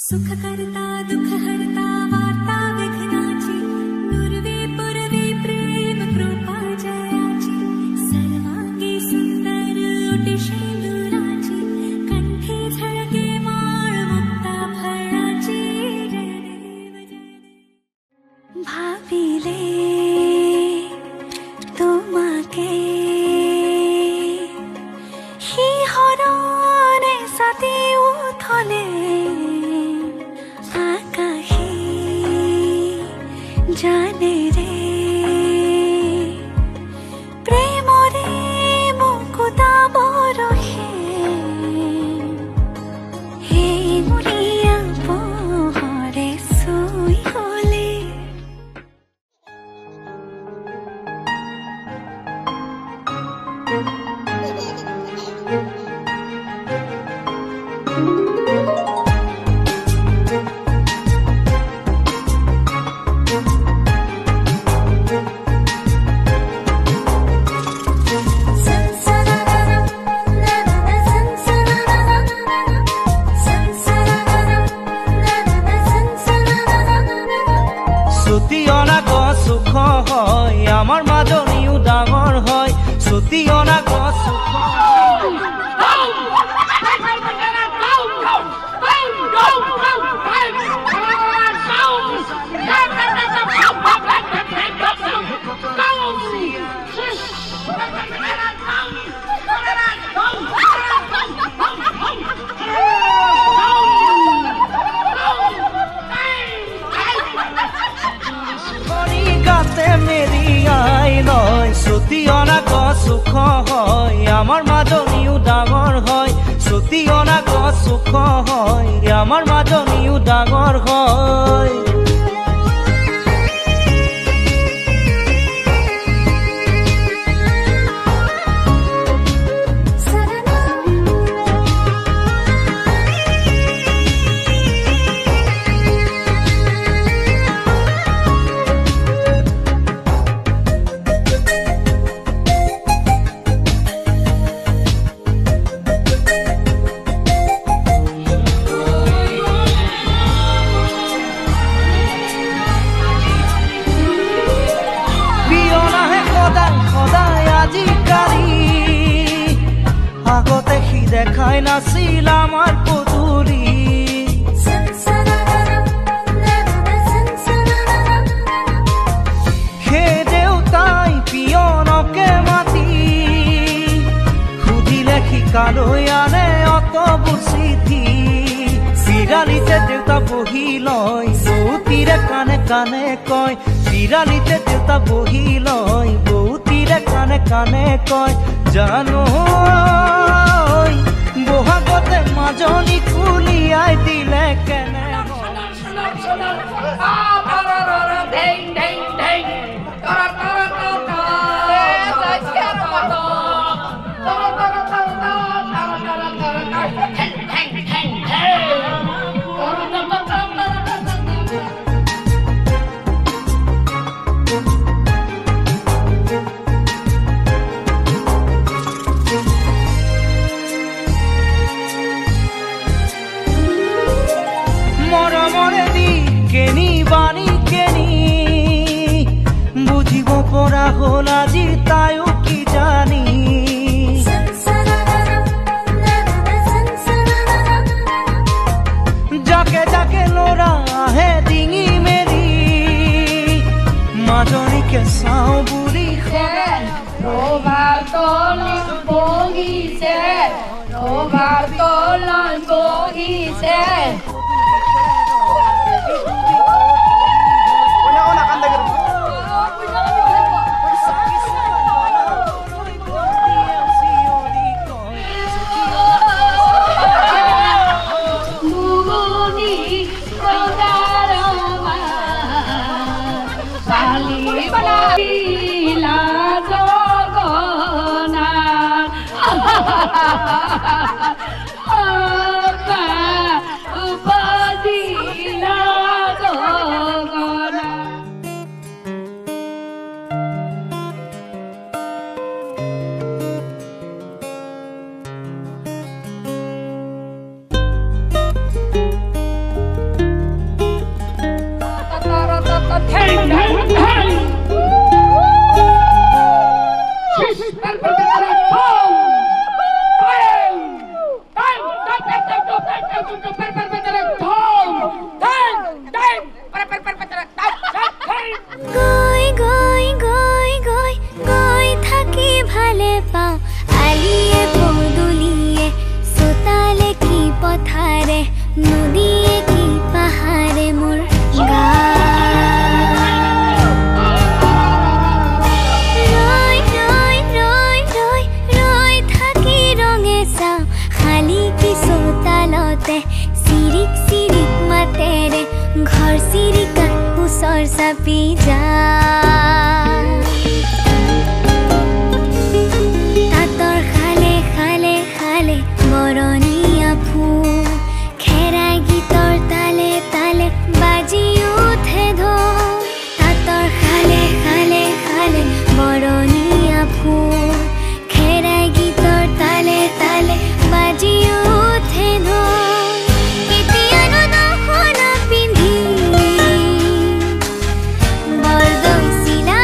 सुख करता दुख हरता वार्ता विघ्नाची नुरवी पुरवी प्रेम कृपा जयाची सर्वांगी सुंदर उटी शेंदुराची कंठी झळके माळ मुक्ता फळाची जय देव जय देव भाविले তোমাকে হি হরণে সাথে উথলে আকাশে জানে রে প্রেমরে মুকুতা বরষে হে মুরিয়া পোহরে শুই গলে আমার মাজনীও ডাঙৰ হয় ছুটি অনা গছ ছুটি অনা গছ সুখ হয় আমাৰ মাজনীও ডাঙৰ হয় ছুটি অনা গছ সুখ হয় আমাৰ মাজনীও ডাঙৰ হয় আগতে সি দেখাই নাছিল আমাৰ পদূলি সে দেউতাই পিয়নকে মাতি সুধিলে শিকালৈ আনে অতবোৰ চিঠি বিৰালিতে দেউতা বহি লয় বৌতিৰে কাণে কাণে কয় বিৰালিতে দেউতা বহি লয় বৌতিৰে কাণে কাণে কয় জানো বহাগতে মাজনী খুলিয়াই দিলে কেনে মৰমৰে দি কেনি বাণী কেনি বুজিব পৰা হ'ল আজি তাইও কি জানি যাকে যাকে ল'ৰা আহে ডিঙি মেলি মাজনীকে চাওঁ বুলি ৰবাৰ তলত বহিছে ৰবাৰ তলত বহিছে গলিয়ে পদুলিয়ে চোতালে কি পথাৰে নদীয়ে কি পাহাৰে মোৰ গা ৰৈ ৰৈ ৰৈ ৰৈ ৰৈ থাকি ৰঙে চাওঁ খালি কি চোতালতে চিৰিক চিৰিক মাতেৰে ঘৰ চিৰিকাত ওচৰ চাপি যা তাঁতৰ খালে খালে খালে বৰণীয়া ফুল খেৰাই গীতৰ তালে তালে বাজি উঠে ঢোল তাঁতৰ খালে খালে খালে বৰণীয়া ফুল খেৰাই গীতৰ তালে তালে বাজি উঠে ঢোল কেতিয়ানো নশুনা পিন্ধি বৰদৈ চিলা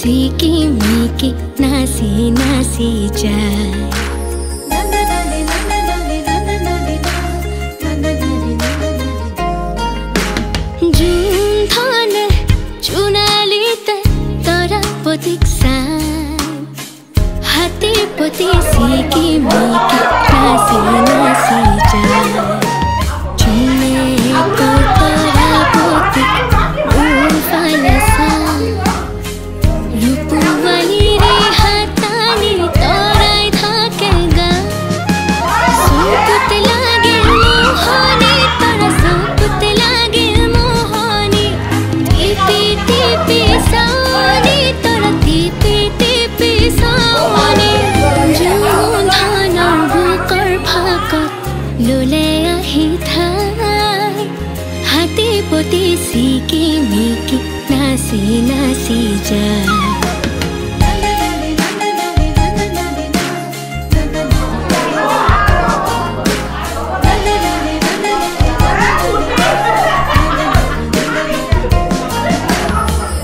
सिकिमिकी नासी नासी যায় जुन धने चुनालिते तरा प्रतीक्षा हाते पति सिकिमिकी नासी नासी যায় जुनेको तरा प्रति उफालेसा रूपवाली रे हातानी तराई थाकेगा सुकुत लागे मोहनी तरा सुकुत लागे मोहनी टिपी टिपी सावनी तरा टिपी टिपी सावनी जुन धाনৰ বুকৰ ফাকত লুলে আহি থাই হাতে পতি সিকিমিকি নাচি নাচি যায়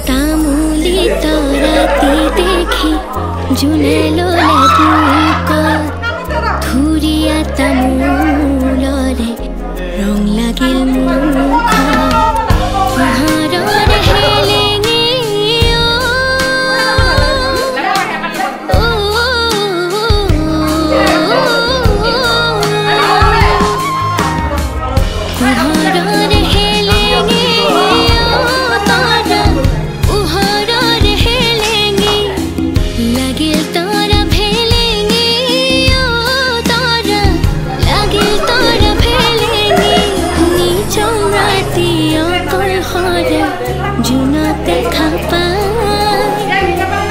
তামুলি তৰাতি দেখি জুনে ললে বুকত ধুৰিয়া তামুলৰে ৰং লাগিল মুখত পোহৰৰ হেলেঙে পোহৰৰ হেলেঙে তৰা পোহৰৰ হেলেঙে লাগিল তৰা ভেলেঙে তৰা লাগিল তৰা ভেলেঙে নিচম ৰাতি অকল হৰে জুনতে খাপাই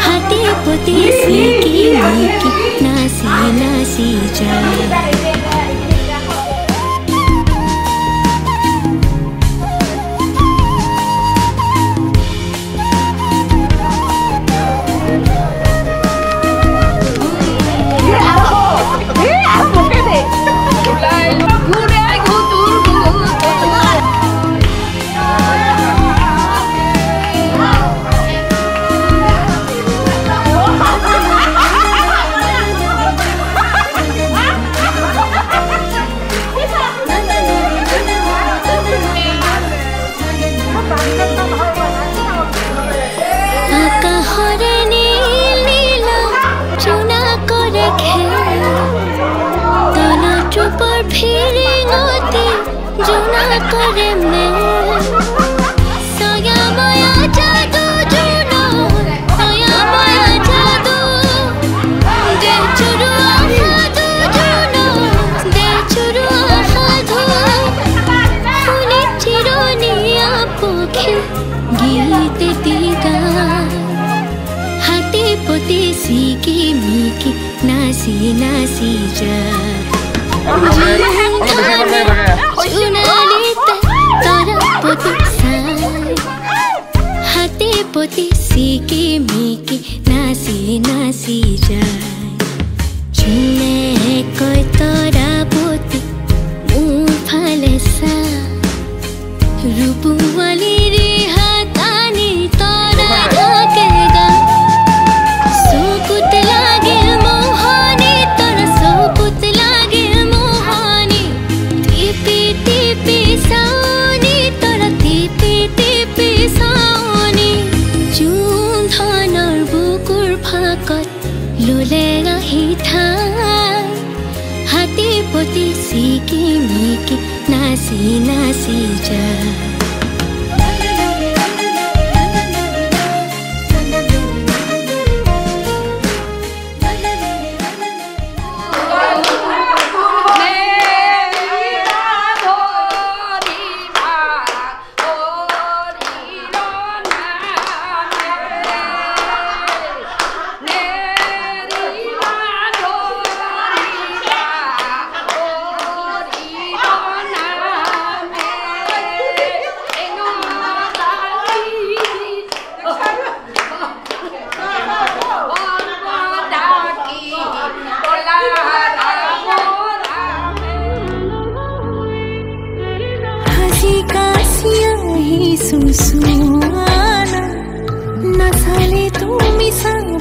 হাতে পতি সিকিমিকি নাচি নাচি যায় আকাশৰে নীল নীলা চুনা কৰে খেল তলত ৰূপৰ ফিৰিঙতি জোনা কৰে মেল ছয়াময়া যাদু জোনৰ ছয়াময়া যাদু দেহ চুৰুৱা সাধু জোনৰ দেহ চুৰুৱা সাধু শুনি চিৰণীয়া পক্ষী গীত এটি গায় হাতে পতি সিকিমিকি নাচি নাচি যায় চুনালিতে তৰা প্ৰতীক্ষা হাতে পতি সিকিমিকি নাচি নাচি যায় জোনে কয় তৰা পতি মোৰ ফালে চা रूपवाली रे हातानी तराई थाकेगा सुकुत लागे मोहनी तरा सुकुत लागे मोहनी टिपी टिपी सावनी तरा टिपी टिपी सावनी जुन धाনৰ বুকৰ ফাকত লুলে আহি থাই হাতে পতি সিকিমিকি নাচি নাচি যায়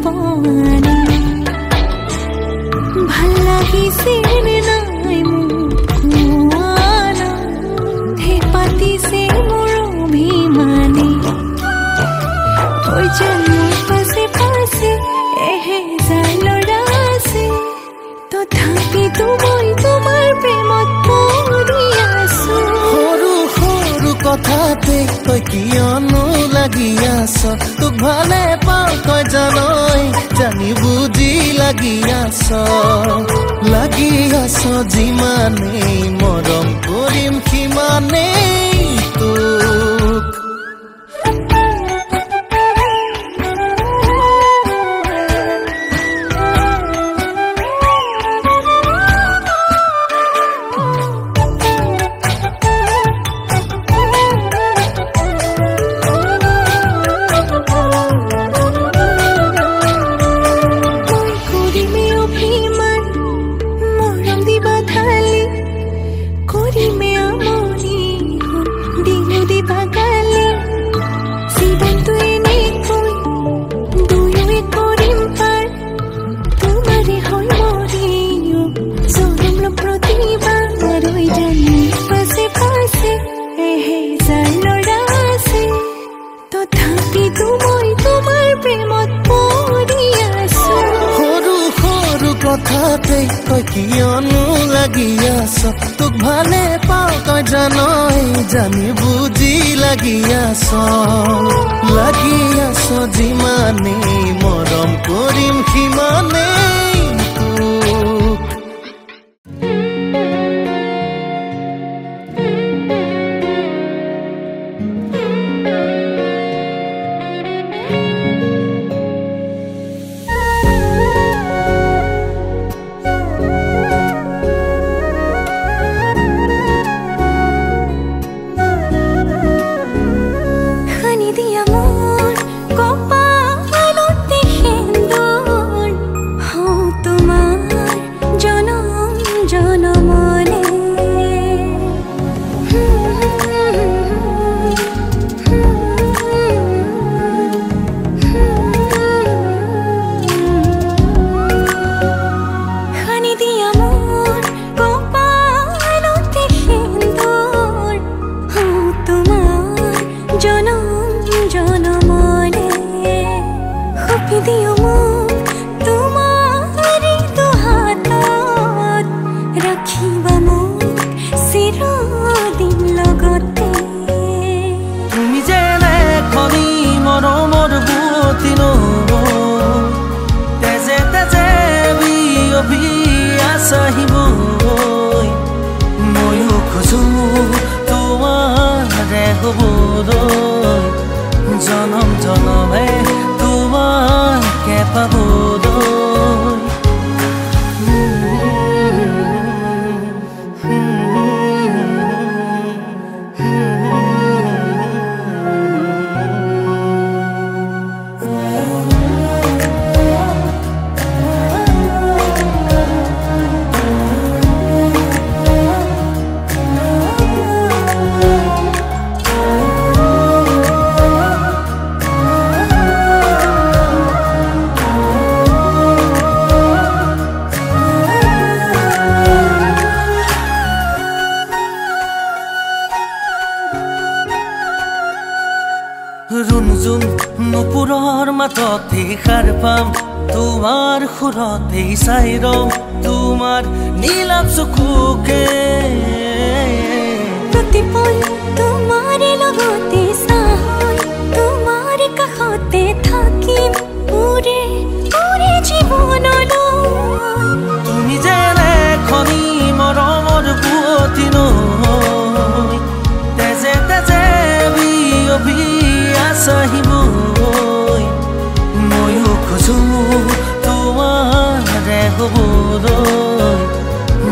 পোৱানে ভাল লাগিছে নে নাই মোৱানা হে পাতিছে মোৰ অভিমানে ঐ জন্মৰ পাছে পাছে এহেজাৰ ল'ৰা আছে তথাপিতো মই তোমাৰ প্ৰেমত পৰি আছো সৰু সৰু কথাতে তই কিয়নো লাগি আছ তোক ভালে পাওঁ তই জানই জানি বুজি লাগি আছ যিমানেই মৰম কৰিম সিমানেই তোক কথাতে তই কিয়নো লাগি আছ তোক ভালে পাওঁ তই জানই জানি বুজি লাগি আছ যিমানেই মৰম কৰিম সিমানেই তোক জনম জনমে তোমাকে পাবলৈ ৰুণজুন নুপুৰৰ মাততে সাৰ পাম তোমাৰ সুৰতে চাই ৰম তোমাৰ নীলাভ চকুকে প্ৰতিপল তোমাৰে লগতে চাই তোমাৰ কাষতে থাকিম পুৰে পুৰে জীৱনলৈ তুমি যেনে খনি মৰমৰ বুৱতী নৈ তেজে তেজে বিয়পি আহিবই ময়ো খোজো তোমাৰে হ'বলৈ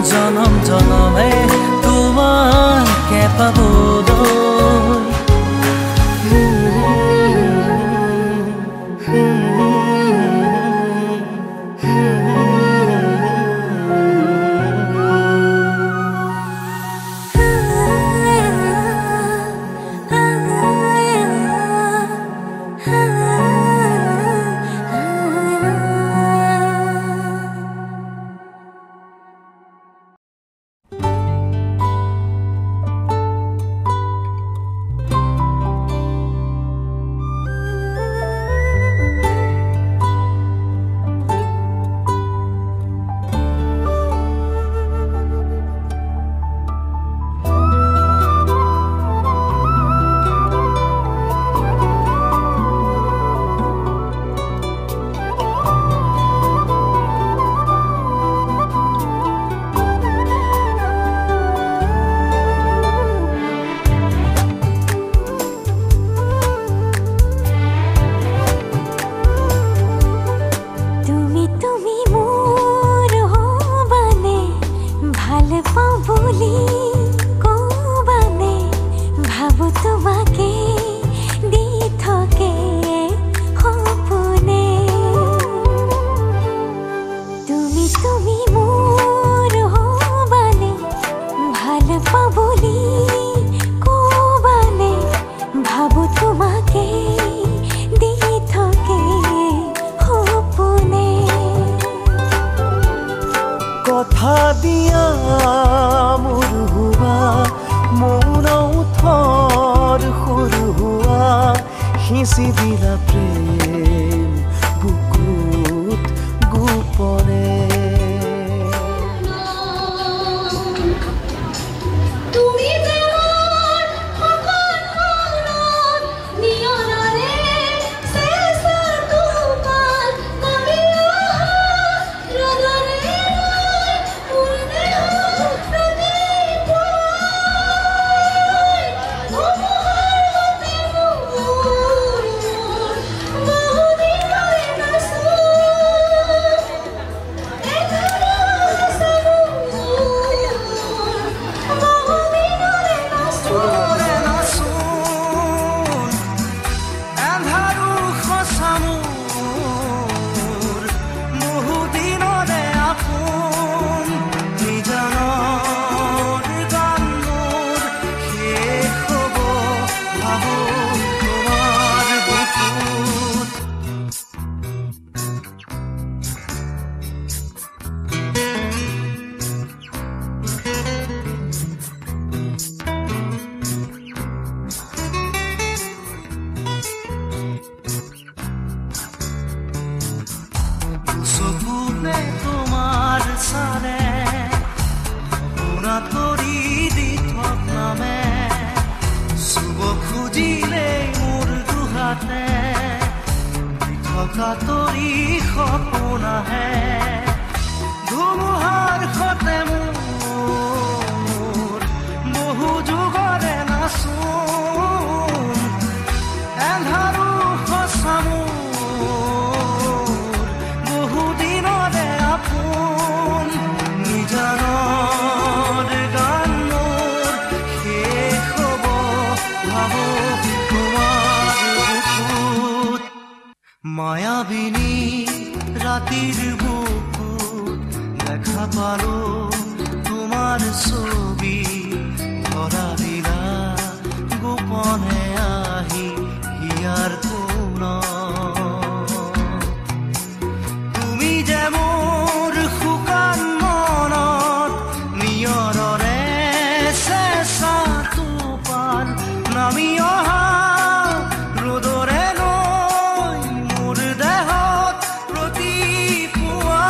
জনম জনমে তোমাকে পাবলৈ তুমি মোর হবানে ভাল পাবলি কবানে ভাবো তোমাকে দি থাকে সপনে কথা দিয়া মোৰ হুৱা মৌন থৰ সৰু হোৱা সিঁচি দিলা প্ৰেম বুকুত গোপনে তুমি যেমন সকল মনত নিয়নৰে চেষ্টা তোমাৰ নামি অহা ৰদৰে মোৰ দেহ প্ৰতিপুৱাই অমোহৰতে মোৰ বহুদিনৰে নাচো এঘাৰ চালো বহুদিনৰে নাচো এন্ধাৰো সঁচা মোৰ বহুদিনৰে আপোন নিজানৰ গান মোৰ শেষ হ'ব ভাবো তোমাৰ বুকুত চকুতে তোমাৰ চালে সপোনা তৰি দি থকামে চুব খুজিলেই মোৰ দুহাতে দি থকা তৰি সপোন আহে ধুমুহাৰ সতে মোৰ বহু যুগৰে নাচোন এন্ধাৰো সঁচা মোৰ বহুদিনৰে আপোন নিজানৰ গান মোৰ শেষ হ'ব ভাবো তোমাৰ বুকুত মায়াবিনী ৰাতিৰ বুকুত দেখা পালো তোমাৰ ছবি ধৰা দিলা গোপনে আহি হিয়াৰ কোণত তুমি যে মোৰ শুকান মনত নিয়ৰৰে চেঁচা টোপাল নামি অহা ৰ'দৰে নৈ মোৰ দেহত প্ৰতিপুৱা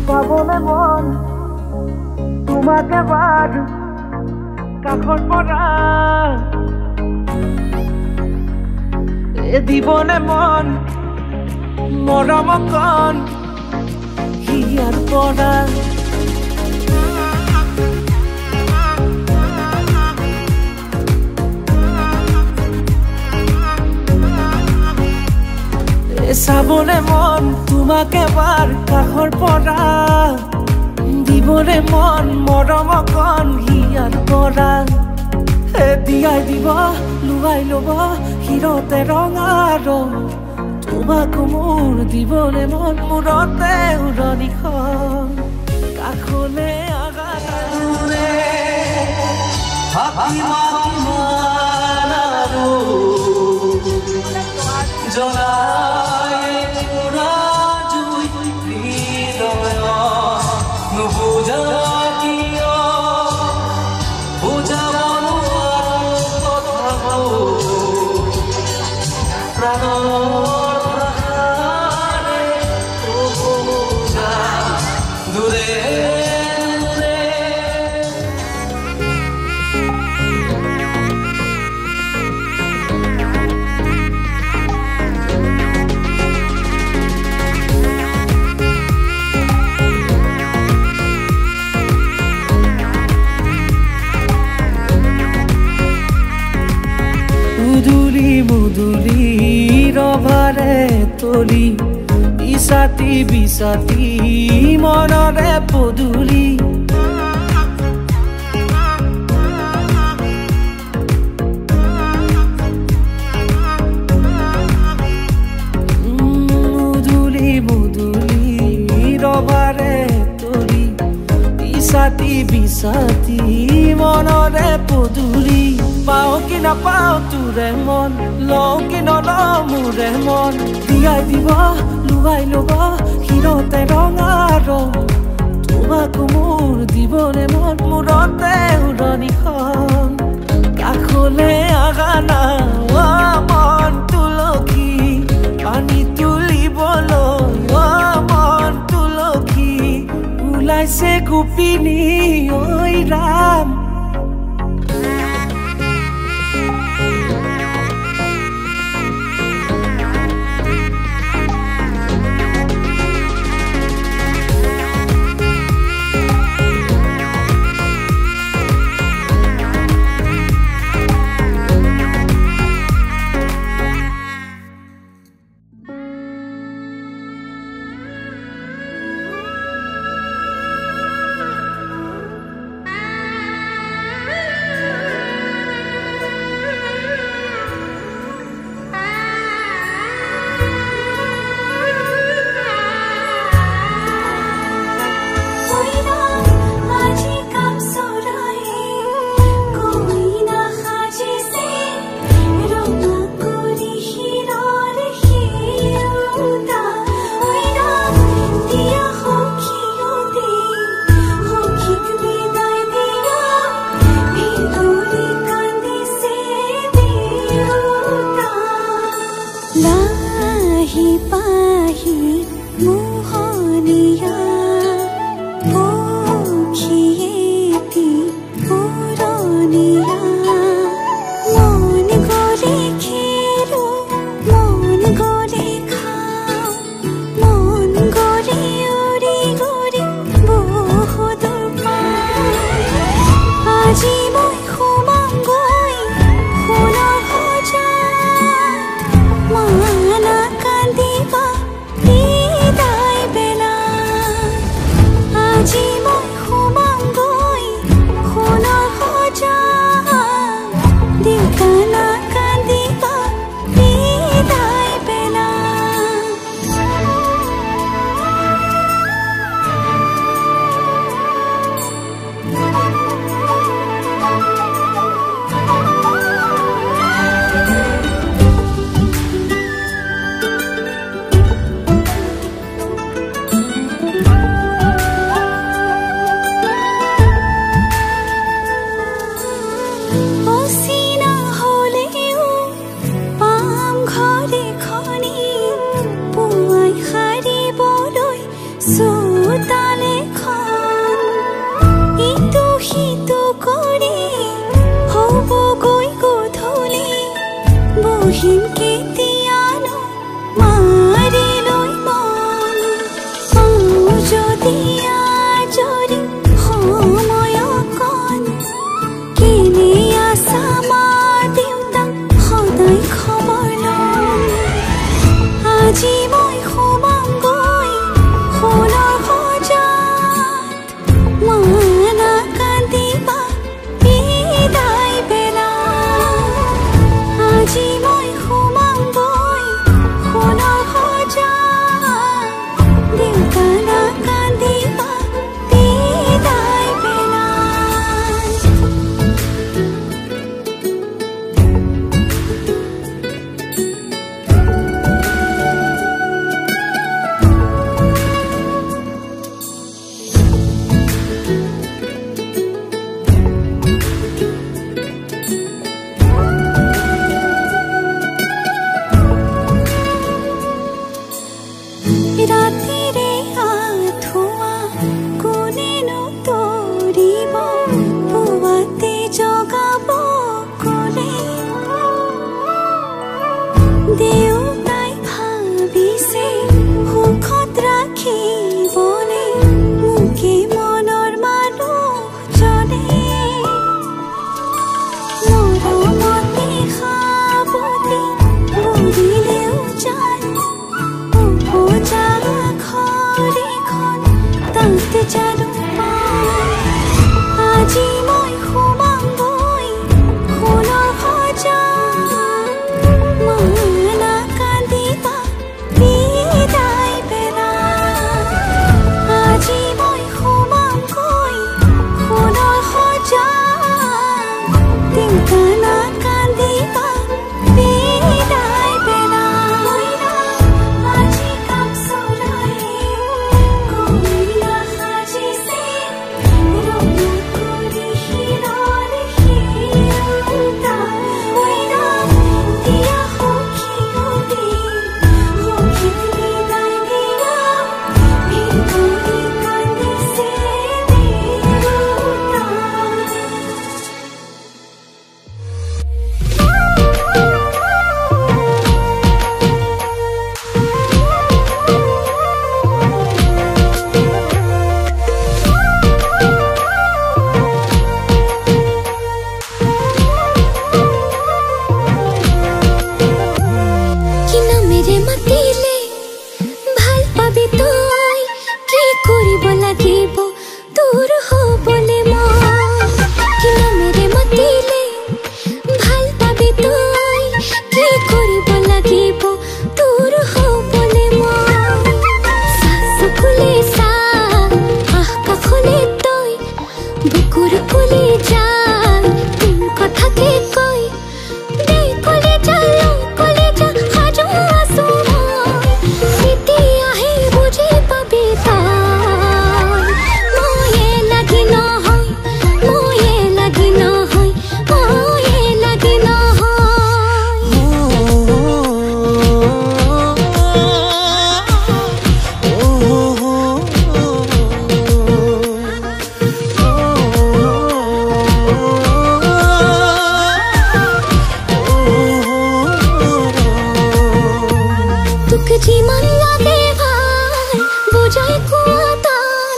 পাবলে মন তোমাকে বাদ কাষত পৰা দিবনে মন মৰম কণ হিয়াৰ পৰা চাবলে মন তোমাকে বাৰ কাষৰ পৰা দিবলে মন মৰম কণ হিয়াৰ পৰা দিয়াই দিব লুৱাই ল'ব হিৰতে ৰঙা ৰং তোমাক মোৰ দিবলে মন মূৰতে উৰণিখন কাষলে আগাৰে জ্বলাই পুৰা জুই হৃদয় নুবুজা কিয় বুজাব নোৱাৰো কথাবোৰ প্ৰাণৰ ভাষাৰে নুবুজা দূৰে মুদুলি ৰভাৰে তলি ইছাতি বিছাতি মনৰে পদুলি মুদুলি ৰভাৰে তলি ইছাতি বিছাতি মনৰে পদুলি পাও কি নাপাও তোৰে মন লও কি নলও মোৰে মন দিয়াই দিব লুৱাই ল'ব হিৰতে ৰঙা ৰং তোমাক মোৰ দিবনে মন মূৰতে উৰণিখন কাষলে আগানা মন তুলসী পানী তুলিবলৈ মন তুলসী ওলাইছে গোপিনী ঐ ৰাম আজি মই সোমাম গৈ সোণৰ সজা জানো আজি মই সোমামগৈ সোণৰ সজাত মানা কান্দিবা বিদায় বেলা আজি মই সোমামগৈ সোণৰ সজাত টিংকানা কান্দিবা বিদায় বেলা আজি কাম চৰাই কইনা সাজিছে ৰঙা কৰি শিৰৰ শিৰোতা কইনা দিয়া সখী সখী বিদায় দিয়া ভিতৰি কান্দিছে দেউতা কিনা মেৰে মাতিলে ভাল পাবি তই কি কৰিব লাগিব দূৰ হ'বলে মই কিনা মেৰে মাতিলে ভাল পাবি তই কি কৰিব লাগিব দূৰ হ'বলে মই চকুলে চা কাষলে তই বুকুৰ কুলি যায় তোৰ কথাকে কৈ দেই কলে যালো কলে যা সাজু আছো মই এতিয়াহে বুজি পাবি তই ময়ে লাগি নহয় ময়ে লাগি নহয় ময়ে লাগি তোক যিমান লাগে ভাল বুজাই কোৱা টান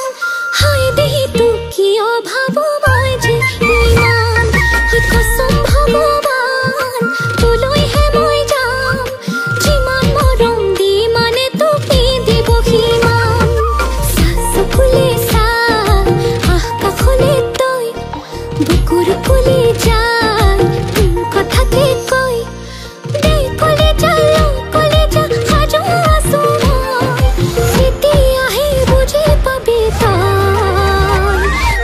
হয় দেহি তোক কিয় ভাবো মই যে ইমান হয় কসম ভগৱান তোলৈহে মই যাম যিমান মৰম দি মানে তোক দিব সিমান চকুলে চা কাষলে তই বুকুৰ কুলি যায় তোৰ কথাকে কৈ দেই কলে যালো কলে যা সাজু আছো মই এতিয়াহে বুজি পাবি তই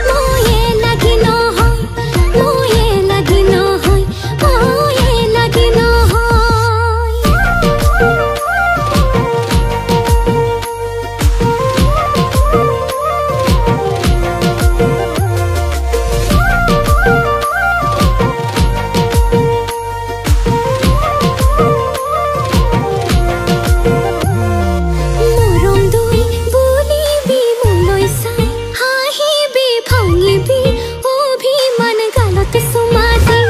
ময়ে লাগি নহয় ময়ে লাগি নহয় ময়ে লাগি মৰম দুই বুলিবি মোলৈ চাই হাঁহিবি ভাঙিবি অভিমান গালত চুমা দি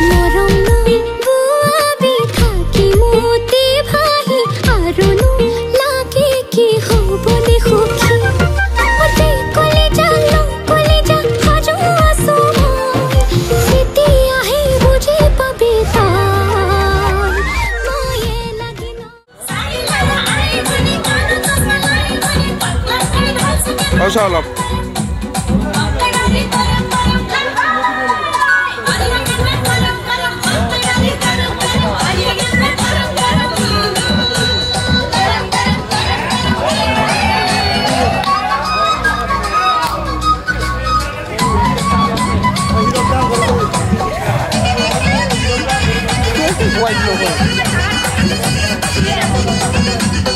মৰম লৈ বুৱাবি থাকি মোতে ভাহি আৰুনো লাগে কি হ'বলে সুখী অতি কলে যালো কলে যা সাজু আছো মই এতিয়াহে বুজি পাবি তই ময়ে লাগি Pausa অলপ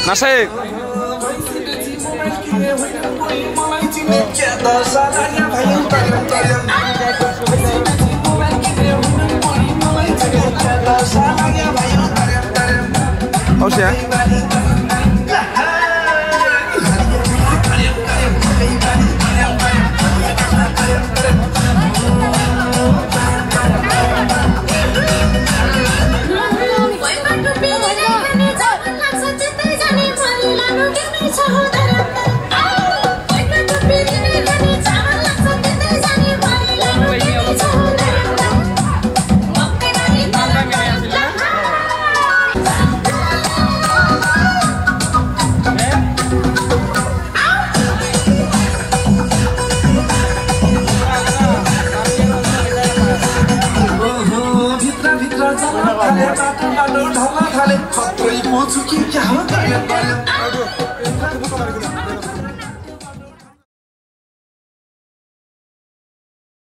নাচে O sea, ढल्ला थाले खत्रै पो छु कि क्या हो